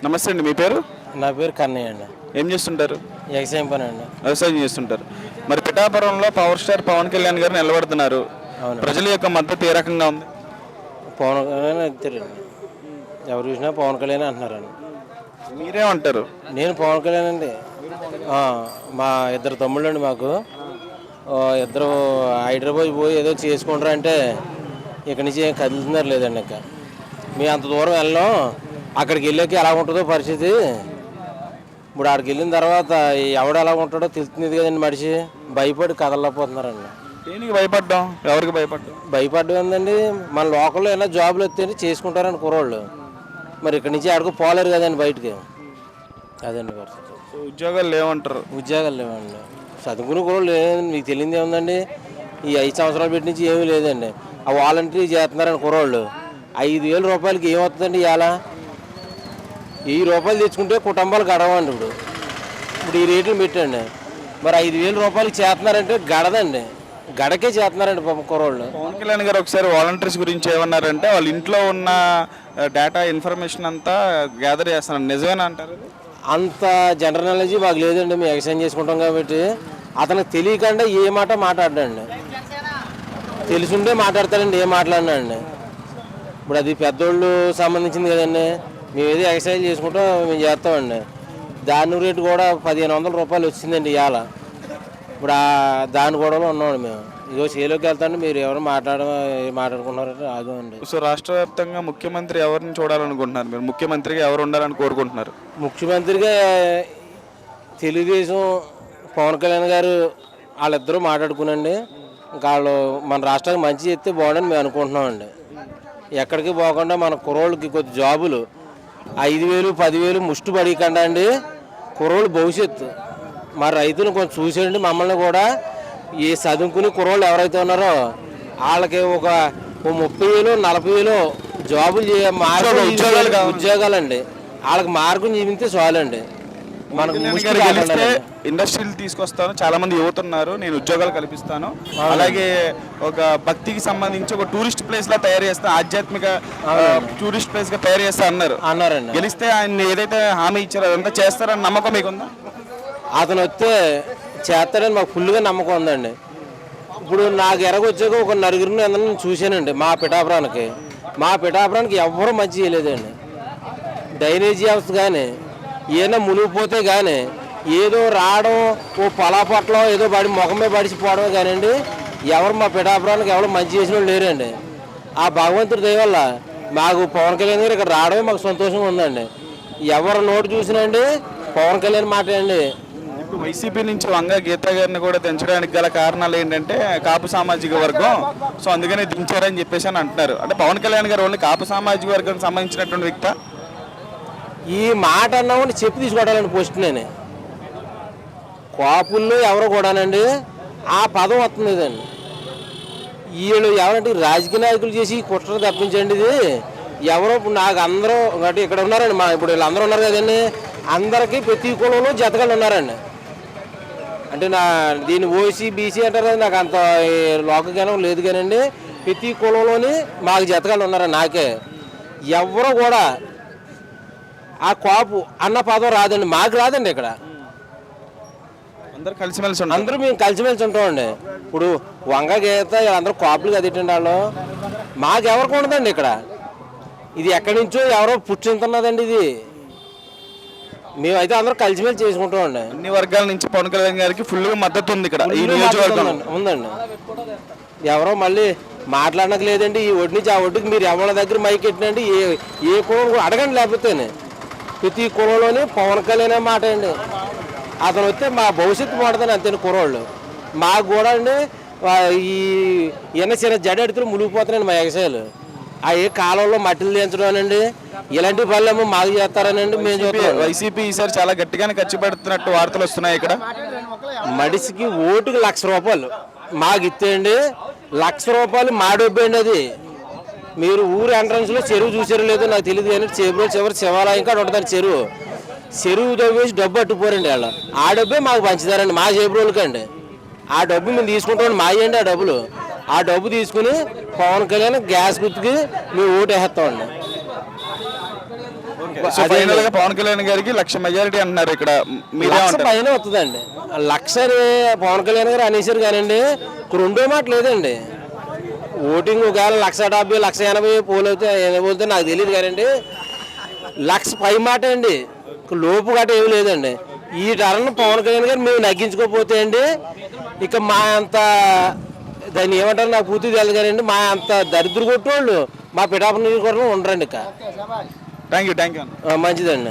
నమస్తే అండి. మీ పేరు? నా పేరు కన్నయ్య అండి. ఏం చేస్తుంటారు? ఎగ్జామ్ పని అండి. వ్యవసాయం చేస్తుంటారు. మరి పిఠాపురంలో పవర్ స్టార్ పవన్ కళ్యాణ్ గారు నిలబడుతున్నారు. అవును. ప్రజల యొక్క మద్దతు ఏ రకంగా ఉంది? పవన్ కళ్యాణ్ అంతేనండి. ఎవరు చూసినా పవన్ కళ్యాణ్ అంటున్నారండి. మీరేమంటారు? నేను పవన్ కళ్యాణ్ అండి. మా ఇద్దరు తమ్ముళ్ళు అండి మాకు. ఇద్దరు హైదరాబాద్ పోయి ఏదో చేసుకుంటారు అంటే ఇక్కడి నుంచి ఏం కదులుతున్నారు లేదండి. ఇంకా మేము అంత దూరం వెళ్ళాం. అక్కడికి వెళ్ళాక ఎలా ఉంటుందో పరిస్థితి. ఇప్పుడు అక్కడికి వెళ్ళిన తర్వాత ఎవడు ఎలా ఉంటాడో తెలుస్తుంది కదండి. మనిషి భయపడి కదలలేకపోతున్నారండి. దేనికి భయపడ్డాం? ఎవరికి భయపడ్డాం? భయపడ్డం ఏందండి, మన లోకల్లో ఏమైనా జాబులు వస్తే చేసుకుంటారని కుర్రోళ్ళు. మరి ఇక్కడి నుంచి ఆడుకో పోలేరు కదండి బయటికి. అదండి పరిస్థితి. ఉద్యోగాలు లేవంటారు? ఉద్యోగాలు లేవండి. చదువుకునే కుర్రోళ్ళు లేదండి. మీకు తెలియదు ఏముందండి, ఈ 5 సంవత్సరాలు పెట్టి నుంచి ఏమీ లేదండి. ఆ వాలంటీర్ చేస్తున్నారని కుర్రోళ్ళు 5,000 రూపాయలకి ఏమవుతుందండి? ఇవాళ 1000 రూపాయలు తెచ్చుకుంటే కుటుంబాలు గడవండి. ఇప్పుడు ఈ రేట్లు పెట్టండి. మరి 5,000 రూపాయలకి చేస్తున్నారంటే గడదండి. గడకే చేస్తున్నారండి పాపం కుర్రోళ్ళు. పవన్ కళ్యాణ్ గారు ఒకసారి వాలంటీర్స్ గురించి ఏమన్నారంటే వాళ్ళ ఇంట్లో ఉన్న డేటా ఇన్ఫర్మేషన్ అంతా గ్యాదర్ చేస్తున్నారు. నిజమేనా అంటారు? అంత జనరల్ నాలెడ్జ్ మాకు లేదండి. మేము ఎక్స్చేంజ్ చేసుకుంటాం కాబట్టి అతనికి తెలియకుండా ఏ మాట మాట్లాడండి. తెలుసుంటే మాట్లాడతాడండి, ఏ మాట్లాడినండి. ఇప్పుడు అది పెద్దోళ్ళు సంబంధించింది కదండి. మేము ఏదో ఎక్సర్సైజ్ చేసుకుంటాం, మేము చేస్తామండి. దాని రేటు కూడా 1,500 రూపాయలు వచ్చిందండి ఇవాళ. ఇప్పుడు దాని గొడవలో ఉన్నామండి మేము. ఇగో చేలోకి వెళ్తాండి, మీరు ఎవరు మాట్లాడుకుంటున్నారంటే ఆగమండి. సో రాష్ట్ర వ్యాప్తంగా ముఖ్యమంత్రి ఎవరిని చూడాలనుకుంటున్నారు మీరు? ముఖ్యమంత్రిగా ఎవరు ఉండాలని కోరుకుంటున్నారు? ముఖ్యమంత్రిగా తెలుగుదేశం పవన్ కళ్యాణ్ గారు వాళ్ళిద్దరూ మాట్లాడుకునండి. ఇంకా వాళ్ళు మన రాష్ట్రానికి మంచి చేస్తే బాగుండని మేము అనుకుంటున్నామండి. ఎక్కడికి పోకుండా మన కుర్రోళ్ళకి కొద్ది జాబులు 5,000 10,000 ముష్టి పడికండా అండి. కుర్రోళ్ళు భవిష్యత్తు మా రైతులు కొంచెం చూసేయండి. మమ్మల్ని కూడా ఈ చదువుకుని కుర్రోళ్ళు ఎవరైతే ఉన్నారో వాళ్ళకి ఒక 30,000 40,000 జాబులు ఉద్యోగాలండి. వాళ్ళకి మార్గం చూపితే చాలండి. మనకు ఇండస్ట్రీలు తీసుకొస్తాను, చాలా మంది యువతున్నారు, నేను ఉద్యోగాలు కల్పిస్తాను, అలాగే ఒక భక్తికి సంబంధించి ఒక టూరిస్ట్ ప్లేస్ లా తయారు చేస్తాను, ఆధ్యాత్మిక టూరిస్ట్ ప్లేస్ గా తయారు చేస్తా అన్నారండి. గెలిస్తే ఆయన ఏదైతే హామీ ఇచ్చారో అదంతా చేస్తారని నమ్మకం మీకుందా? అతను వస్తే చేస్తారని మాకు ఫుల్గా నమ్మకం ఉందండి. ఇప్పుడు నాకు ఎరగొచ్చాక ఒక నలుగురిని అందరిని చూశానండి. మా పిఠాపురానికి ఎవ్వరూ మంచి చేయలేదండి. డ్రైనేజీ వ్యవస్థ కానీ ఏదైనా మునిగిపోతే కానీ ఏదో రావడం, ఓ పొలాపట్లో ఏదో ముఖం మీద పడిచిపోవడం కానివ్వండి, ఎవరు మా పిఠాపురానికి ఎవరు మంచి చేసిన వాళ్ళు లేరండి. ఆ భగవంతుడి దయ వల్ల మాకు పవన్ కళ్యాణ్ గారు ఇక్కడ రావడమే మాకు సంతోషంగా ఉందండి. ఎవరు నోటు చూసినండి పవన్ కళ్యాణ్ మాట్లాడండి. వైసీపీ నుంచి వంగ గీతా గారిని కూడా దించడానికి గల కారణాలు ఏంటంటే కాపు సామాజిక వర్గం, సో అందుకనే దించారని చెప్పేసి అని అంటున్నారు. అంటే పవన్ కళ్యాణ్ గారు ఓన్లీ కాపు సామాజిక వర్గానికి సంబంధించినటువంటి వ్యక్తి ఈ మాట అన్నామని చెప్పి తీసుకోవడాలండి. పోస్ట్ నేను కాపుల్లో ఎవరో కూడానండి ఆ పదం వస్తుందండి. వీళ్ళు ఎవరంటే రాజకీయ నాయకులు చేసి కుట్ర తప్పించండి. ఇది ఎవరో నాకు అందరూ అంటే ఇక్కడ ఉన్నారండి. ఇప్పుడు వీళ్ళందరూ ఉన్నారు కదండి, అందరికీ ప్రతి కులంలో జతగాళ్ళు ఉన్నారండి. అంటే దీన్ని ఓసీ బీసీ అంటారు కదా, నాకు అంత లోకజ్ఞానం లేదు కానండి. ప్రతి కులంలోని మాకు జతగాళ్ళు ఉన్నారండి. నాకే ఎవరో కూడా ఆ కాపు అన్న పదం రాదండి. మాకు రాదండి. ఇక్కడ అందరూ మేము కలిసిమెలిసి ఉంటామండి. ఇప్పుడు వంగ గీత అందరూ కాపులు కదిటండి. వాళ్ళు మాకెవరికి ఉండదండి. ఇక్కడ ఇది ఎక్కడి నుంచో ఎవరో పుట్టింతున్నదండి. ఇది మేమైతే అందరూ కలిసిమెలిసి చేసుకుంటామండి. అన్ని వర్గాల నుంచి పవన్ కళ్యాణ్ గారికి ఫుల్గా మద్దతు ఉంది ఇక్కడ ఈ నియోజకవర్గం ఉందండి. ఎవరో మళ్ళీ మాట్లాడనకు లేదండి. ఈ ఒడ్డు నుంచి ఆ ఒడ్డుకి మీరు ఎవరి దగ్గర మైక్ ఎట్టినండి, ఏ కులం అడగండి. లేకపోతేనే ప్రతి కులంలోని పవన్ కళ్యాణ్ మాట అండి. అతను వస్తే మా భవిష్యత్తు పడుతుంది అంతే. కుర్రోళ్ళు మాకు కూడా అండి ఈ చిన్న జడెడుతులు మునిగిపోతున్నాయండి మా ఎగసాయాలు. ఆ ఏ కాలంలో మట్టిలు దించడం అండి, ఇలాంటి పనులేమో మాకు చేస్తారనండి. మేము చూస్తాం. వైసీపీ ఈసారి చాలా గట్టిగానే ఖర్చు పెడుతున్నట్టు వార్తలు వస్తున్నాయి. ఇక్కడ మడిసికి ఓటుకి 1,00,000 రూపాయలు మాకు ఇస్తేయండి. 1,00,000 రూపాయలు మా డబ్బు అండి. అది మీరు ఊరు ఎంట్రన్స్లో చెరువు చూసారో లేదో నాకు తెలియదు కానీ చివరి శివాలయం కాడ ఉంటుంది చెరువు తవ్వేసి డబ్బు అట్టుపోరండి వాళ్ళు. ఆ డబ్బే మాకు పంచుతారండి మా చేబ్రోళ్ళకండి. ఆ డబ్బు మేము తీసుకుంటామండి. మాయండి ఆ డబ్బు తీసుకుని పవన్ కళ్యాణ్ గ్యాస్ గుర్తుకి మేము ఓటు వేస్తామండి. సో ఫైనల్ గా పవన్ కళ్యాణ్ గారికి 1,00,000 మెజారిటీ అంటున్నారు ఇక్కడ. మీరే లక్ష ఉంటారు. పైన వస్తుందండి. లక్ష పవన్ కళ్యాణ్ గారు అనేసారు కానండి, రెండో మాట లేదండి. ఓటింగ్ ఒకవేళ 170, 180 పోతే నాకు తెలియదు కానండి, 1,00,000 పై మాట అండి. లోపు గట్ట ఏమి లేదండి. ఈ టర్న్ పవన్ కళ్యాణ్ గారు మేము నగ్గించుకోకపోతే అండి, ఇక మా అంత దాన్ని ఏమంటారు నాకు పూర్తి తెలియదు కానండి, మా అంత దరిద్ర కొట్టేవాళ్ళు మా పిఠాపురం నియోజకవర్గంలో ఉండరండి. ఇక థ్యాంక్ యూ మంచిదండి.